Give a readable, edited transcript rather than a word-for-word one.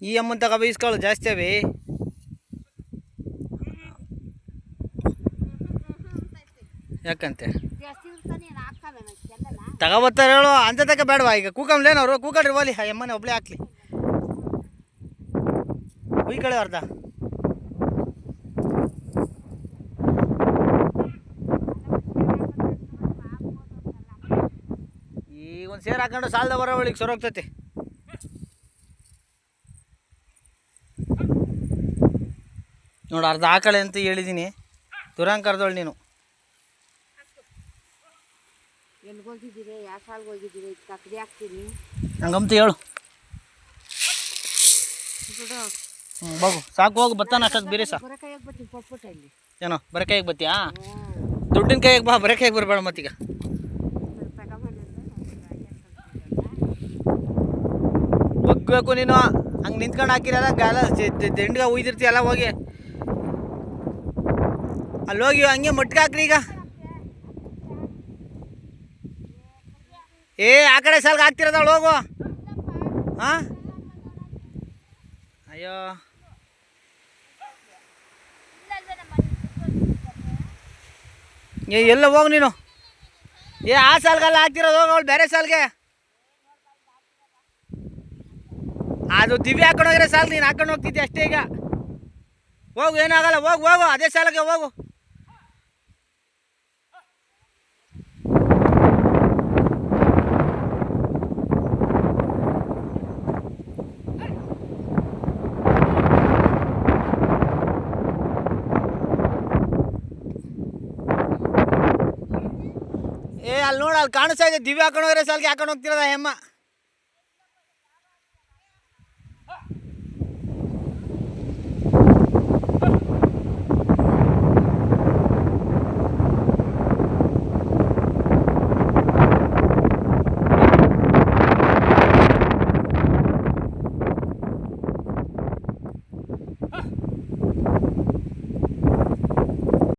ಈ ಅಮ್ಮನ ತಗೋ ಬೀಸ್ಕೊಳ್ಳು ಜಾಸ್ತಿ ಅವಿ ಯಾಕಂತೆ ತಗೋಬರ್ತಾರೆ ಹೇಳು ಅಂತ ತಕ ಬೇಡವಾ ಈಗ ಕೂಕಂಬ್ಲೇನು ಅವರು ಕೂಕಳ್ರಿ ಹೋಲಿ ಆ ಎಮ್ಮನೆ ಒಬ್ಳೆ ಹಾಕ್ಲಿ ಹುಯ್ ಕಳೆ ಅರ್ಧ ಈಗ ಒಂದು ಸೇರು ಹಾಕೊಂಡು ಸಾಲದ ಬರೋ ಒಳಗೆ ಸೊರೋಗ್ತೈತಿ ನೋಡು ಅರ್ಧ ಹಾಕಳೆ ಅಂತ ಹೇಳಿದ್ದೀನಿ ದುರಂಗ್ ಕರ್ದೋಳು ನೀನು ಎಲ್ಗೋಗಿದ್ದೀರಿ ಯಾವ ಸಾಲ್ಗೆ ಹೋಗಿದ್ದೀರಿ ಕಕ್ಕಡಿ ಹಾಕ್ತೀನಿ ಹಂಗಂತ ಹೇಳು ಬಾಬು ಸಾಕು ಹೋಗು ಬತ್ತಾನ ಅಷ್ಟೊತ್ತು ಬೇರೆ ಸಾಕು ಬರಕಾಯಾಗ ಬರ್ತೀನಿ ಪಪ್ಪುಟ ಇಲ್ಲಿ ಏನೋ ಬರ ಕೈಗೆ ಬತ್ತೀಯಾ ದುಡ್ಡಿನ ಕೈಗೆ ಬಾ ಬರ ಕೈಗೆ ಬರಬೇಡ ಮತ್ತೀಗ ಬಗ್ಬೇಕು ನೀನು ಹಂಗೆ ನಿಂತ್ಕೊಂಡು ಹಾಕಿರಲ್ಲ ಗಾಲ ದಿಂಡ್ಗೆ ಉಯ್ದಿರ್ತೀಯಲ್ಲ ಹೋಗಿ ಅಲ್ಲಿ ಹೋಗಿ ಹಂಗೆ ಮಟ್ಗೆ ಹಾಕ್ರಿ ಈಗ ಏ ಆ ಕಡೆ ಸಾಲ್ಗೆ ಹಾಕ್ತಿರೋದವಳು ಹೋಗು ಹಾಂ ಅಯ್ಯೋ ಏ ಎಲ್ಲ ಹೋಗು ನೀನು ಏ ಆ ಸಾಲ್ಗೆಲ್ಲ ಹಾಕ್ತಿರೋದು ಹೋಗು ಅವಳು ಬೇರೆ ಸಾಲ್ಗೆ ಅದು ದಿವ್ಯ ಹಾಕೊಂಡು ಹೋಗಿರೋ ಸಾಲ್ ನೀನು ಹಾಕೊಂಡು ಹೋಗ್ತಿದ್ದೆ ಅಷ್ಟೇ ಈಗ ಹೋಗು ಏನಾಗಲ್ಲ ಹೋಗು ಹೋಗು ಅದೇ ಸಾಲಕ್ಕೆ ಹೋಗು ಏ ಅಲ್ಲಿ ನೋಡು ಅಲ್ಲಿ ಕಾಣಿಸ್ತಾ ಇದೆ ದಿವ್ಯ ಹಾಕೊಂಡು ಹೋಗಿರೋ ಸಾಲ್ಗೆ ಹಾಕೊಂಡು ಹೋಗ್ತಿರೋದ ಹೆಮ್ಮ